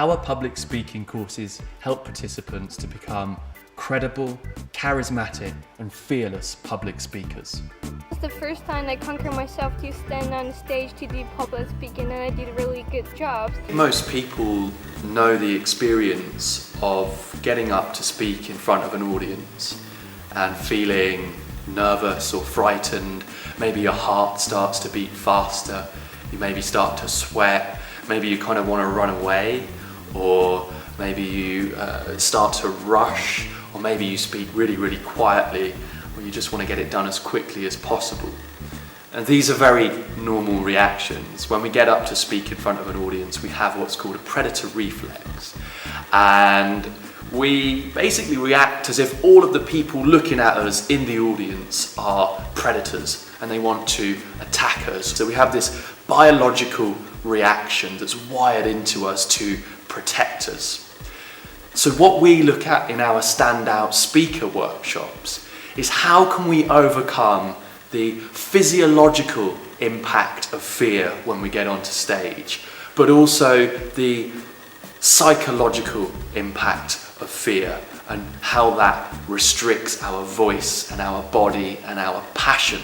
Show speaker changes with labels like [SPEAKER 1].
[SPEAKER 1] Our public speaking courses help participants to become credible, charismatic and fearless public speakers.
[SPEAKER 2] It's the first time I conquered myself to stand on the stage to do public speaking, and I did a really good job.
[SPEAKER 3] Most people know the experience of getting up to speak in front of an audience and feeling nervous or frightened. Maybe your heart starts to beat faster, you maybe start to sweat, maybe you kind of want to run away, or maybe you start to rush, or maybe you speak really, really quietly, or you just want to get it done as quickly as possible. And these are very normal reactions. When we get up to speak in front of an audience, we have what's called a predator reflex. And we basically react as if all of the people looking at us in the audience are predators and they want to attack us. So we have this biological reaction that's wired into us to protect us. So what we look at in our standout speaker workshops is how can we overcome the physiological impact of fear when we get onto stage, but also the psychological impact of fear and how that restricts our voice and our body and our passion.